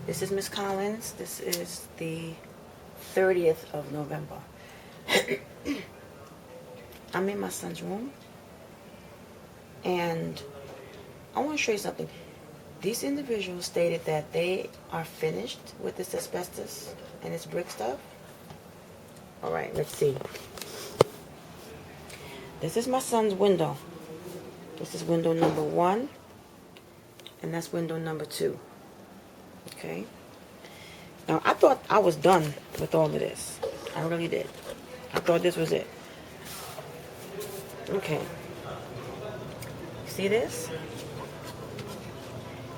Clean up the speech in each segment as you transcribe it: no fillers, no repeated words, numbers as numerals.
This is Miss Collins. This is the 30th of November. I'm in my son's room, and I want to show you something. These individuals stated that they are finished with this asbestos and this brick stuff. All right, let's see. This is my son's window. This is window number 1, and that's window number 2. Okay. Now, I thought I was done with all of this. I really did. I thought this was it. Okay. See this?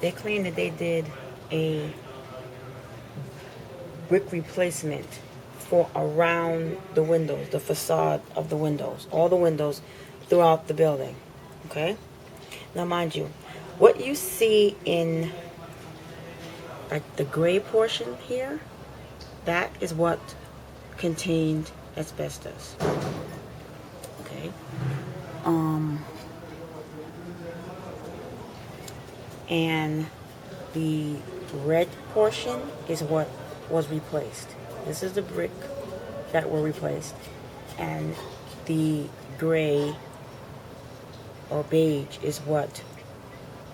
They claim that they did a brick replacement for around the windows, the facade of the windows, all the windows throughout the building. Okay? Now, mind you, what you see in like the gray portion here, that is what contained asbestos. Okay. And the red portion is what was replaced. This is the brick that were replaced, and the gray or beige is what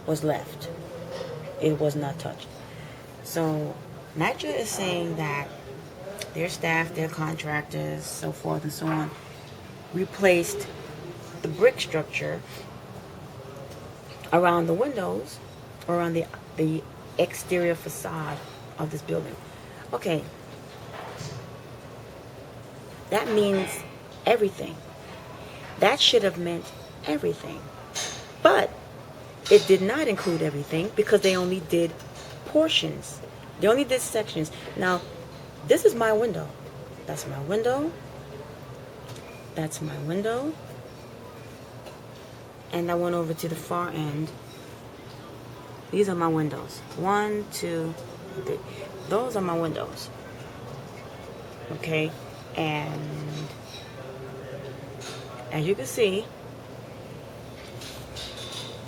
was left. It was not touched. So Nycha is saying that their staff, their contractors, so forth and so on, replaced the brick structure around the windows, around the exterior facade of this building. Okay, that means everything. That should have meant everything. But it did not include everything because they only did portions. They only did sections. Now, this is my window. That's my window. That's my window. And I went over to the far end. These are my windows. 1, 2, 3. Those are my windows. Okay? And as you can see,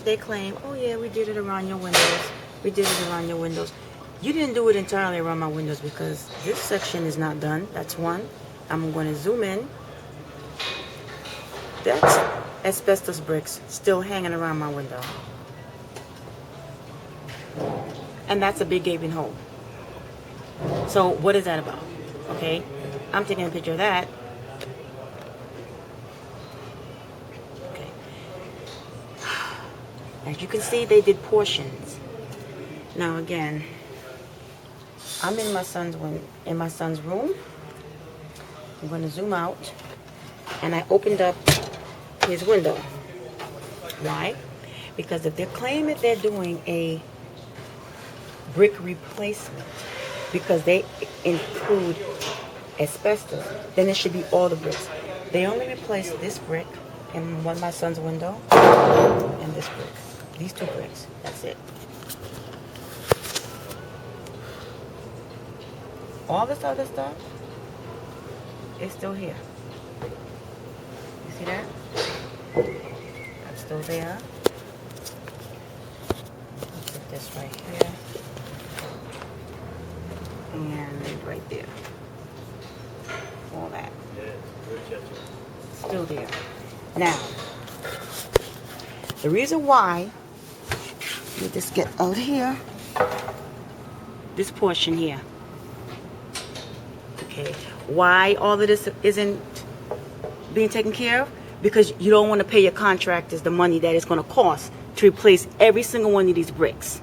they claim, oh yeah, we did it around your windows. We did it around your windows. You didn't do it entirely around my windows because this section is not done. That's one. I'm going to zoom in. That's asbestos bricks still hanging around my window. And that's a big gaping hole. So what is that about? Okay, I'm taking a picture of that. Okay. As you can see, they did portions. Now again, I'm in my son's room. I'm going to zoom out, and I opened up his window. Why? Because if they're claiming that they're doing a brick replacement because they include asbestos, then it should be all the bricks. They only replaced this brick in my son's window and this brick. These 2 bricks. That's it. All this other stuff is still here. You see that? That's still there. I'll put this right here. And right there. All that. Still there. Now, the reason why, let me just get out here, this portion here. Okay, why all of this isn't being taken care of? Because you don't want to pay your contractors the money that it's going to cost to replace every single one of these bricks.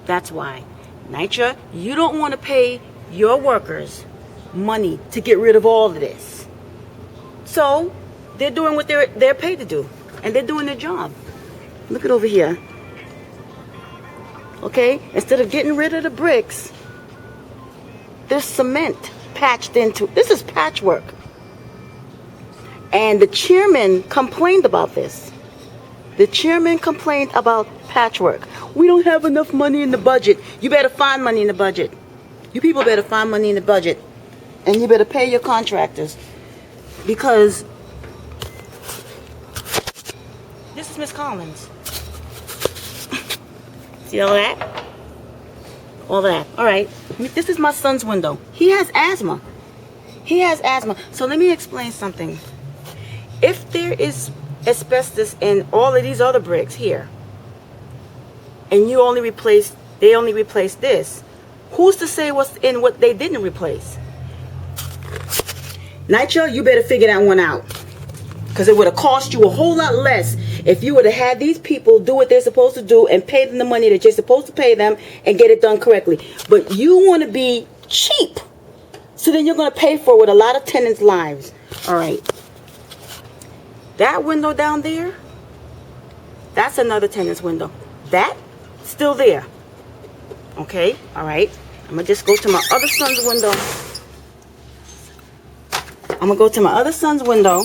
That's why. Nycha, you don't want to pay your workers money to get rid of all of this. So they're doing what they're paid to do, and they're doing their job. Look at over here. Okay, instead of getting rid of the bricks, there's cement patched into. This is patchwork. And the chairman complained about this. The chairman complained about patchwork. We don't have enough money in the budget. You better find money in the budget. You people better find money in the budget. And you better pay your contractors. Because this is Miss Collins. See all that? all that. All right, this is my son's window. He has asthma. He has asthma. So let me explain something. If there is asbestos in all of these other bricks here, and they only replaced this, who's to say what's in what they didn't replace? Nycha, you better figure that one out. Because it would have cost you a whole lot less if you would have had these people do what they're supposed to do and pay them the money that you're supposed to pay them and get it done correctly. But you want to be cheap. So then you're going to pay for it with a lot of tenants' lives. All right. That window down there, that's another tenant's window. That's still there. Okay. All right. I'm going to just go to my other son's window. I'm going to go to my other son's window.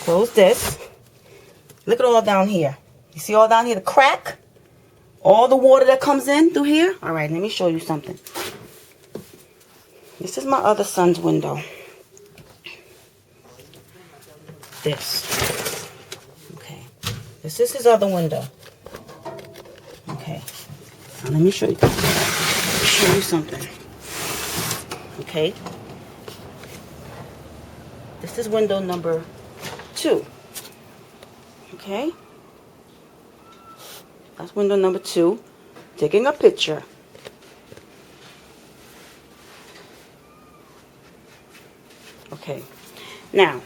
Close this. Look at all down here. You see all down here, the crack? All the water that comes in through here? All right, let me show you something. This is my other son's window. This. Okay. This is his other window. Okay. Now let me show you. Something. Okay. This is window number 2. Okay. That's window number 2. Taking a picture. Okay. Now,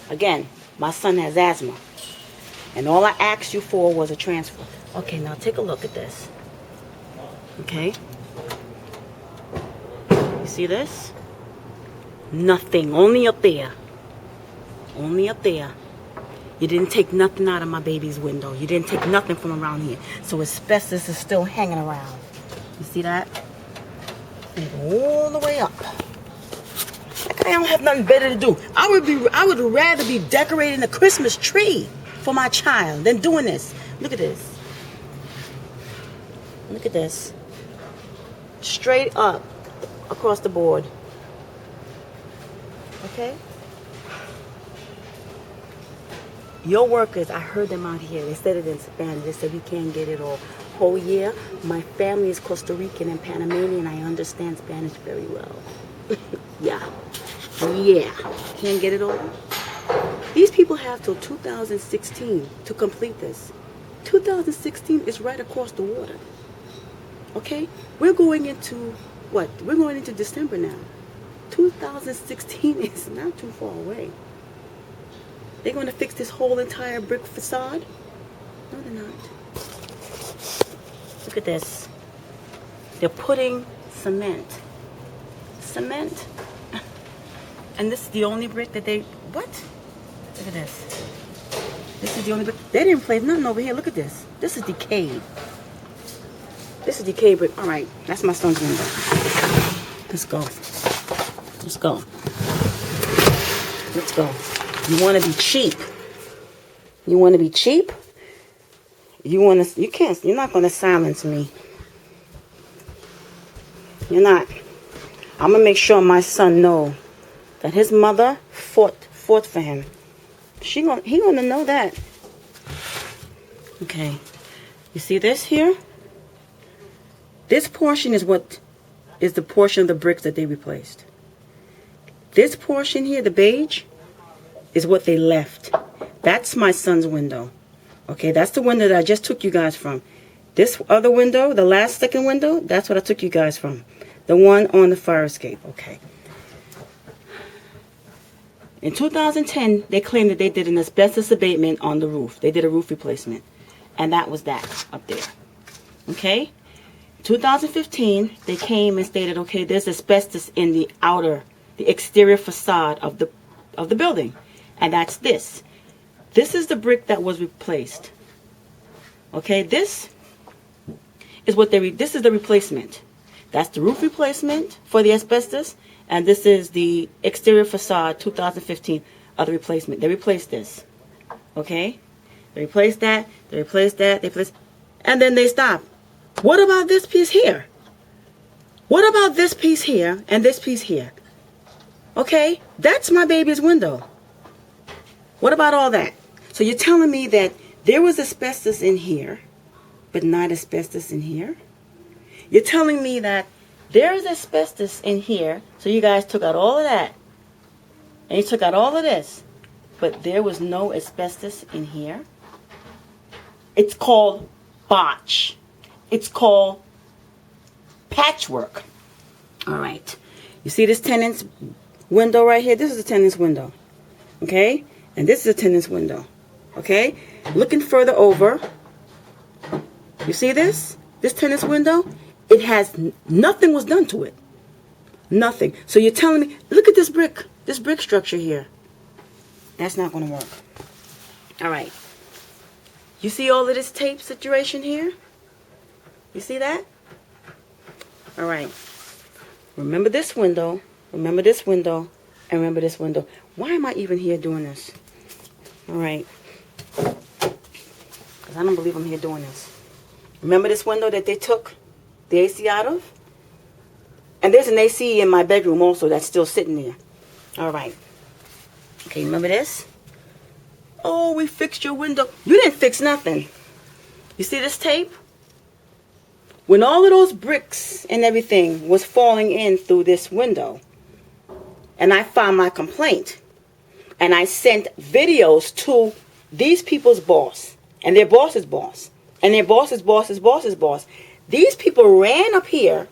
again, my son has asthma. And all I asked you for was a transfer. Okay, now take a look at this. Okay. You see this? Nothing. Only up there. Only up there. You didn't take nothing out of my baby's window. You didn't take nothing from around here. So asbestos is still hanging around. You see that? And all the way up. Like I don't have nothing better to do. I would rather be decorating a Christmas tree for my child than doing this. Look at this. Look at this. Straight up across the board. Okay? Your workers, I heard them out here. They said it in Spanish. They said we can't get it all. Oh yeah, my family is Costa Rican and Panamanian. I understand Spanish very well. Yeah. Yeah. Can't get it all. These people have till 2016 to complete this. 2016 is right across the water. Okay? We're going into what? We're going into December now. 2016 is not too far away. They're going to fix this whole entire brick facade? No, they're not. Look at this. They're putting cement. Cement. And this is the only brick that they... What? Look at this. This is the only brick. They didn't place nothing over here. Look at this. This is decayed. This is decayed brick. All right. That's my son's window. Let's go. Let's go. Let's go. You want to be cheap. You want to be cheap? You're not going to silence me. You're not. I'm going to make sure my son know that his mother fought for him. He going to know that. Okay. You see this here? This portion is the portion of the bricks that they replaced. This portion here, the beige, is what they left. That's my son's window. Okay, that's the window that I just took you guys from. This other window, the last second window, that's what I took you guys from. The one on the fire escape. Okay. In 2010, they claimed that they did an asbestos abatement on the roof. They did a roof replacement. And that was that up there. Okay? 2015, they came and stated, okay, there's asbestos in the exterior facade of the building. And that's this. This is the brick that was replaced. Okay, this is this is the replacement. That's the roof replacement for the asbestos, and this is the exterior facade 2015 of the replacement. They replaced this. Okay? They replaced that, they replaced that, and then they stopped. What about this piece here? What about this piece here and this piece here? Okay? That's my baby's window. What about all that? So you're telling me that there was asbestos in here, but not asbestos in here? You're telling me that there's asbestos in here, so you guys took out all of that, and you took out all of this, but there was no asbestos in here? It's called botch. It's called patchwork. All right. You see this tenant's window right here? This is a tenant's window. Okay? And this is a tenant's window. Okay? Looking further over, you see this? This tenant's window? It has, nothing was done to it. Nothing. So you're telling me, look at this brick structure here. That's not going to work. All right. You see all of this tape situation here? You see that? All right. Remember this window, and remember this window. Why am I even here doing this? All right. Because I don't believe I'm here doing this. Remember this window that they took the AC out of? And there's an AC in my bedroom also that's still sitting there. All right. Okay, remember this? Oh, we fixed your window. You didn't fix nothing. You see this tape? When all of those bricks and everything was falling in through this window, and I filed my complaint, and I sent videos to these people's boss, and their boss's boss, and their boss's boss's boss's boss. These people ran up here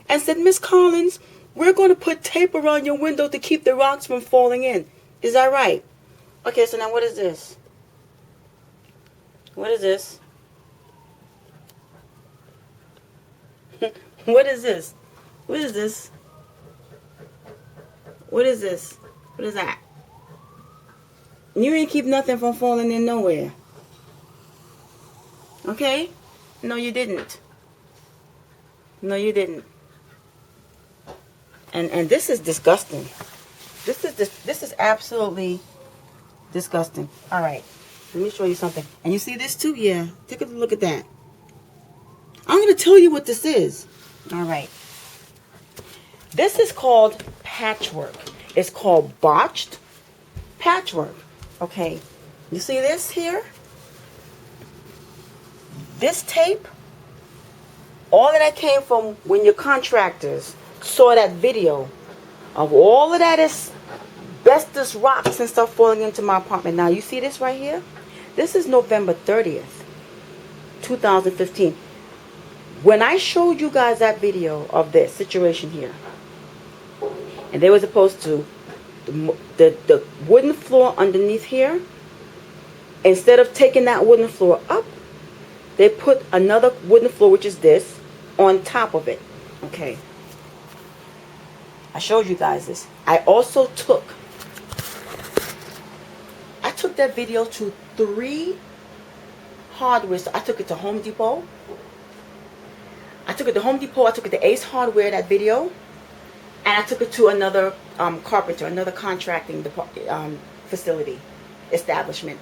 and said, Miss Collins, we're going to put tape around your window to keep the rocks from falling in. Is that right? Okay, so now what is this? What is this? What is this? What is this? What is this? What is that? You ain't keep nothing from falling in nowhere. Okay? No, you didn't. No, you didn't. And this is disgusting. This is absolutely disgusting. All right. Let me show you something. And you see this too? Yeah. Take a look at that. I'm going to tell you what this is. All right. This is called patchwork. It's called botched patchwork. Okay. You see this here? This tape, all of that came from when your contractors saw that video of all of that asbestos rocks and stuff falling into my apartment. Now, you see this right here? This is November 30th, 2015. When I showed you guys that video of this situation here, and they were supposed to, the wooden floor underneath here, instead of taking that wooden floor up, they put another wooden floor, which is this, on top of it. Okay. I showed you guys this. I also took that video to 3 hardware. I took it to Home Depot. I took it to Ace Hardware, that video. And I took it to another carpenter, another contracting facility, establishment.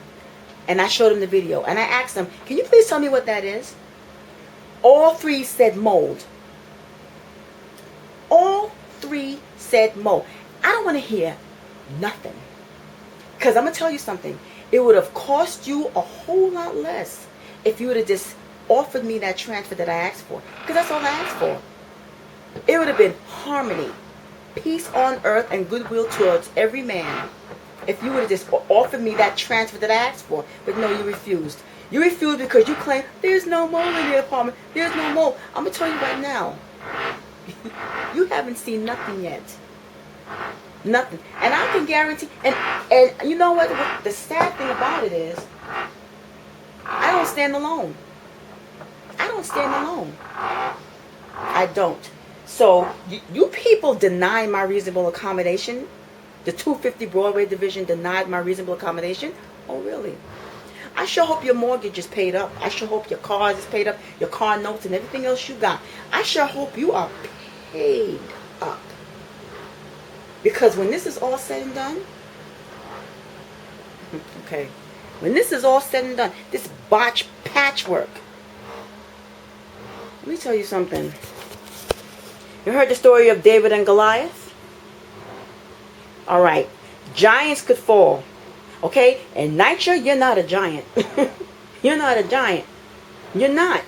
And I showed them the video. And I asked them, can you please tell me what that is? All 3 said mold. All 3 said mold. I don't want to hear nothing. Because I'm going to tell you something. It would have cost you a whole lot less if you would have just offered me that transfer that I asked for. Because that's all I asked for. It would have been harmony, peace on earth, and goodwill towards every man if you would have just offered me that transfer that I asked for. But no, you refused. You refused because you claim there's no mold in your apartment. There's no mold. I'm going to tell you right now. You haven't seen nothing yet. Nothing. And I can guarantee, and you know what? The sad thing about it is, I don't stand alone. I don't stand alone. I don't. So, you people denied my reasonable accommodation. The 250 Broadway division denied my reasonable accommodation. Oh, really? I sure hope your mortgage is paid up. I sure hope your car is paid up, your car notes and everything else you got. I sure hope you are paid up. Because when this is all said and done, okay, when this is all said and done, this botched patchwork, let me tell you something. You heard the story of David and Goliath? All right, giants could fall, okay? And Nycha, you're not a giant. You're not a giant. You're not.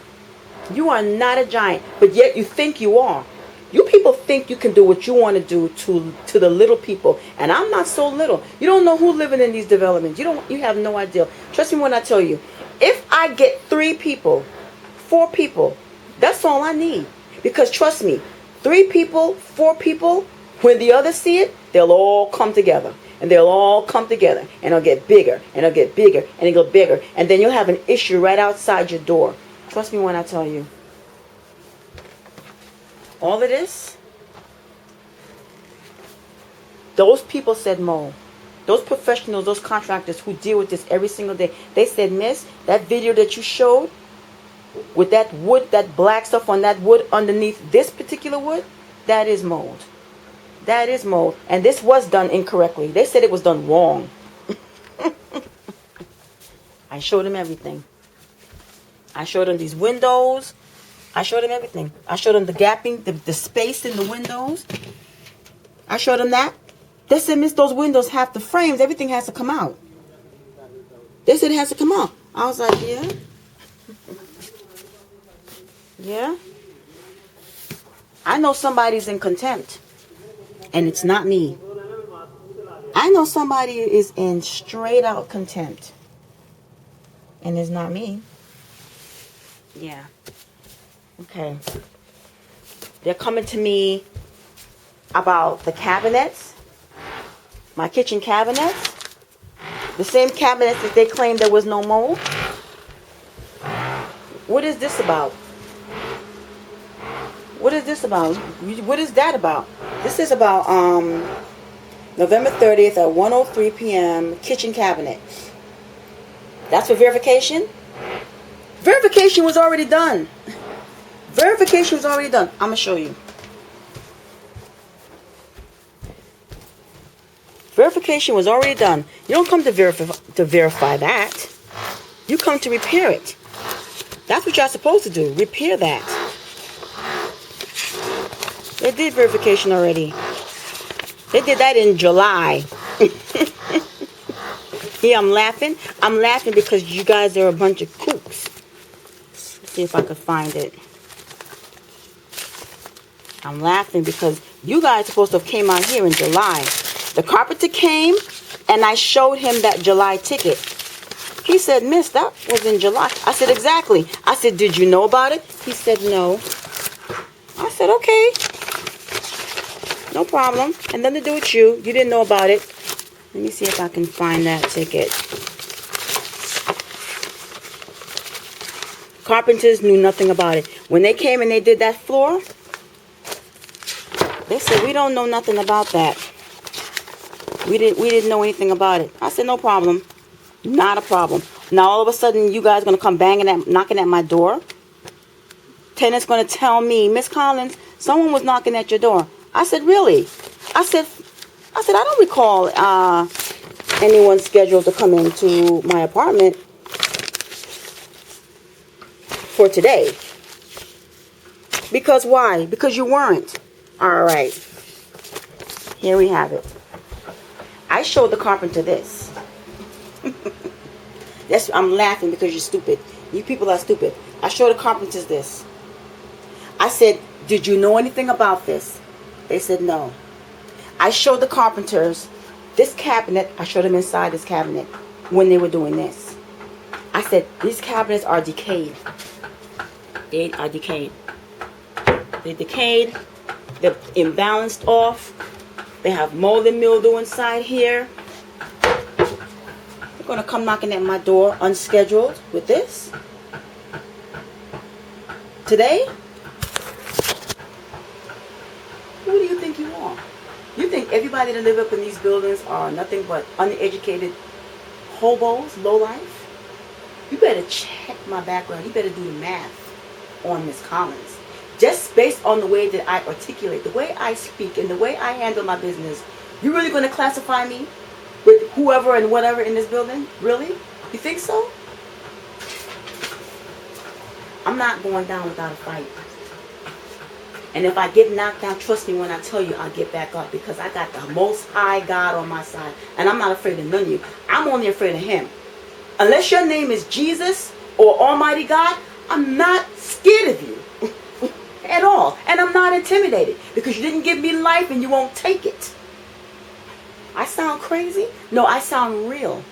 You are not a giant, but yet you think you are. You people think you can do what you want to do to the little people, and I'm not so little. You don't know who's living in these developments. You have no idea. Trust me when I tell you. If I get 3 people, 4 people, that's all I need. Because trust me, 3 people, 4 people, when the others see it, they'll all come together. And they'll all come together. And it'll get bigger. And it'll get bigger. And it'll get bigger. And then you'll have an issue right outside your door. Trust me when I tell you. All of this, those people said mold. Those professionals, those contractors who deal with this every single day, they said, Miss, that video that you showed with that wood, that black stuff on that wood underneath this particular wood, that is mold. That is mold. And this was done incorrectly. They said it was done wrong. I showed them everything. I showed them these windows. I showed them everything. I showed them the gapping, the space in the windows. I showed them that. They said, Miss, those windows have the frames. Everything has to come out. They said it has to come out. I was like, yeah. Yeah. I know somebody's in contempt. And it's not me. I know somebody is in straight out contempt. And it's not me. Yeah. Okay. They're coming to me about the cabinets. My kitchen cabinets. The same cabinets that they claimed there was no mold. What is this about? What is this about? What is that about? This is about November 30th at 1:03 p.m. kitchen cabinet. That's for verification? Verification was already done. Verification was already done. I'm going to show you. Verification was already done. You don't come to verify that. You come to repair it. That's what you're supposed to do. Repair that. They did verification already. They did that in July. Yeah, I'm laughing. I'm laughing because you guys are a bunch of kooks. Let's see if I can find it. I'm laughing because you guys are supposed to have came out here in July. The carpenter came and I showed him that July ticket. He said, Miss, that was in July. I said, exactly. I said, did you know about it? He said, no. I said, okay. No problem. And nothing to do with you. You didn't know about it. Let me see if I can find that ticket. Carpenters knew nothing about it. When they came and they did that floor, they said, we don't know nothing about that. We didn't know anything about it. I said, no problem. Not a problem. Now all of a sudden you guys are going to come knocking at my door. Tenant's going to tell me, Miss Collins, someone was knocking at your door. I said, really? I said, I don't recall anyone scheduled to come into my apartment for today. Because why? Because you weren't. All right. Here we have it. I showed the carpenter this. I'm laughing because you're stupid. You people are stupid. I showed the carpenters this. I said, did you know anything about this? They said no. I showed the carpenters this cabinet. I showed them inside this cabinet when they were doing this. I said, these cabinets are decayed. They are decayed. They're decayed. They're imbalanced off. They have mold and mildew inside here. They're going to come knocking at my door unscheduled with this. Today? Who do you think you are? You think everybody that live up in these buildings are nothing but uneducated hobos, lowlife? You better check my background. You better do the math on Miss Collins. Just based on the way that I articulate, the way I speak, and the way I handle my business, you really going to classify me with whoever and whatever in this building? Really? You think so? I'm not going down without a fight. And if I get knocked down, trust me when I tell you, I'll get back up because I got the Most High God on my side. And I'm not afraid of none of you. I'm only afraid of Him. Unless your name is Jesus or Almighty God, I'm not scared scared of you at all. And I'm not intimidated because you didn't give me life and you won't take it. I sound crazy? No, I sound real.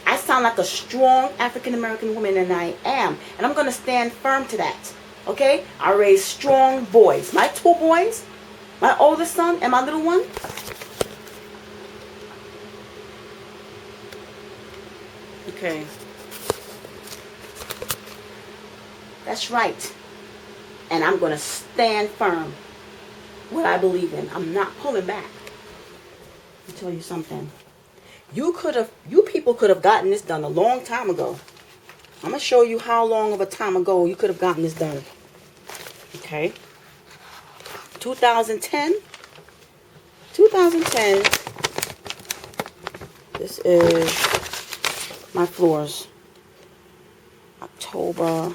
I sound like a strong African American woman, and I am. And I'm going to stand firm to that. Okay? I raise strong boys. My two boys, my oldest son and my little one. Okay. That's right. And I'm going to stand firm what I believe in. I'm not pulling back. Let me tell you something. You people could have gotten this done a long time ago. I'm going to show you how long of a time ago you could have gotten this done. Okay. 2010. 2010. This is my floors. October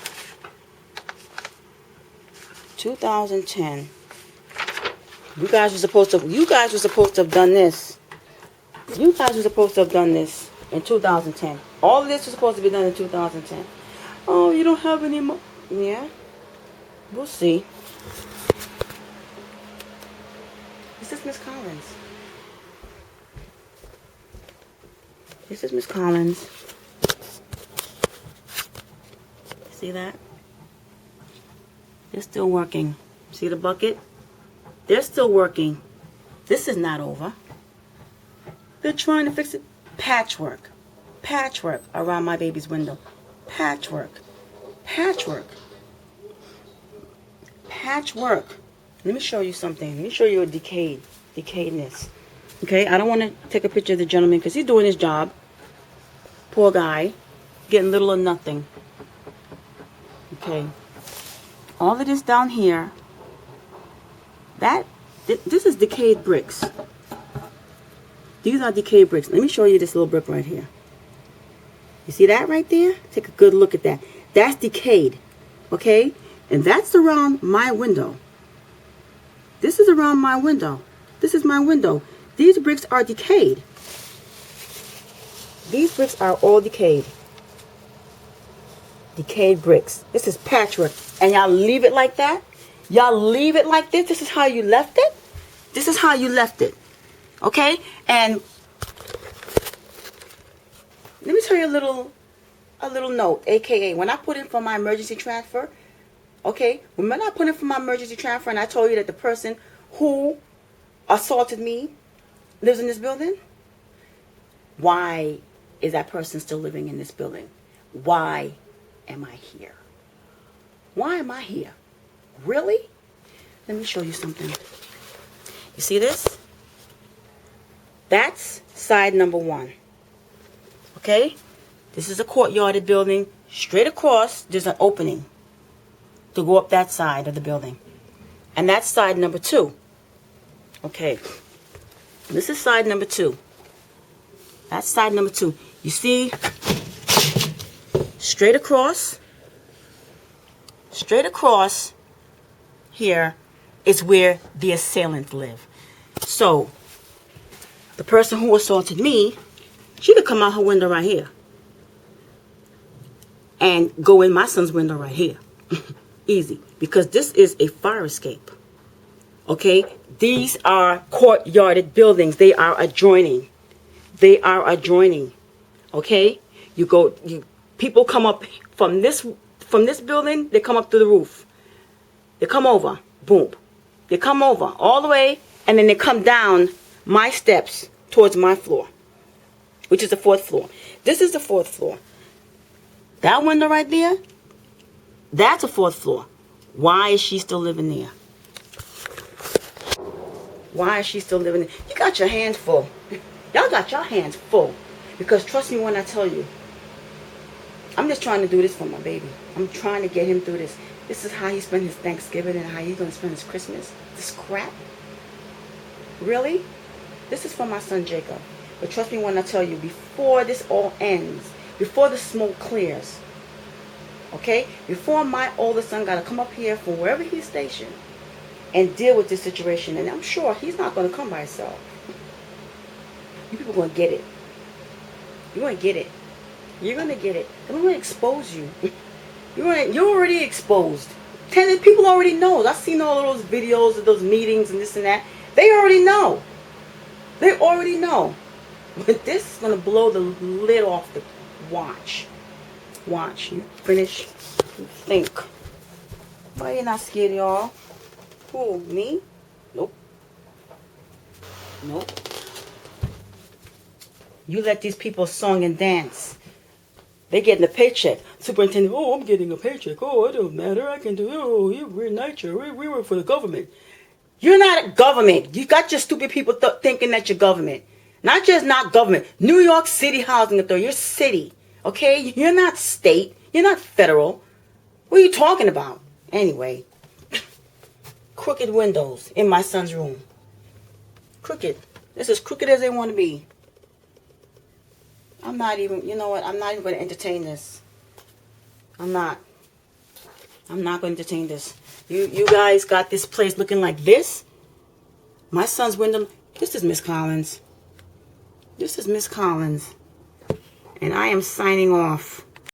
2010. You guys were supposed to have done this. You guys were supposed to have done this in 2010. All of this was supposed to be done in 2010. Oh, you don't have any more. Yeah. We'll see. This is Miss Collins. This is Miss Collins. See that? They're still working. See the bucket? They're still working. This is not over. They're trying to fix it. Patchwork. Patchwork around my baby's window. Patchwork. Patchwork. Patchwork. Let me show you something. Let me show you a decayedness. Okay, I don't want to take a picture of the gentleman because he's doing his job. Poor guy. Getting little or nothing. Okay. All of this down here. This is decayed bricks. These are decayed bricks. Let me show you this little brick right here. You see that right there? Take a good look at that. That's decayed. Okay? And that's around my window. This is around my window. This is my window. These bricks are decayed. These bricks are all decayed. Decayed bricks. This is patchwork. And y'all leave it like that? Y'all leave it like this? This is how you left it? This is how you left it. Okay? And let me tell you a little note, aka when I put in for my emergency transfer, okay, when I put in for my emergency transfer and I told you that the person who assaulted me lives in this building, why is that person still living in this building? Why am I here? Why am I here? Really? Let me show you something. You see this? That's side number 1. Okay? This is a courtyarded building. Straight across, there's an opening to go up that side of the building. And that's side number 2. Okay. This is side number 2. That's side number 2. You see? Straight across here is where the assailants live. So, the person who assaulted me, she could come out her window right here and go in my son's window right here. Easy. Because this is a fire escape. Okay? These are courtyarded buildings. They are adjoining. They are adjoining. Okay? People come up from this building, they come up to the roof. They come over. Boom. They come over all the way, and then they come down my steps towards my floor, which is the 4th floor. This is the 4th floor. That window right there, that's a 4th floor. Why is she still living there? Why is she still living there? You got your hands full. Y'all got your hands full. Because trust me when I tell you, I'm just trying to do this for my baby. I'm trying to get him through this. This is how he spent his Thanksgiving and how he's going to spend his Christmas. This crap. Really? This is for my son Jacob. But trust me when I tell you, before this all ends, before the smoke clears, okay? Before my oldest son got to come up here from wherever he's stationed and deal with this situation. And I'm sure he's not going to come by himself. You people are going to get it. You're going to get it. You're going to get it. I'm going to expose you. You're already exposed. tenant, people already know. I've seen all of those videos of those meetings and this and that. They already know. They already know. But this is going to blow the lid off the watch. Watch. You finish. You think. Why you not scared, y'all? Who? Me? Nope. Nope. You let these people song and dance. They getting a paycheck. Superintendent, oh, I'm getting a paycheck. Oh, it don't matter. I can do it. Oh, we're Nycha. We work for the government. You're not a government. You got your stupid people thinking that you're government. Not just not government. New York City Housing Authority. You're city. Okay? You're not state. You're not federal. What are you talking about? Anyway. Crooked windows in my son's room. Crooked. This is crooked as they want to be. I'm not even, you know what? I'm not even going to entertain this. I'm not going to entertain this. You guys got this place looking like this. My son's window. This is Miss Collins. This is Miss Collins. And I am signing off.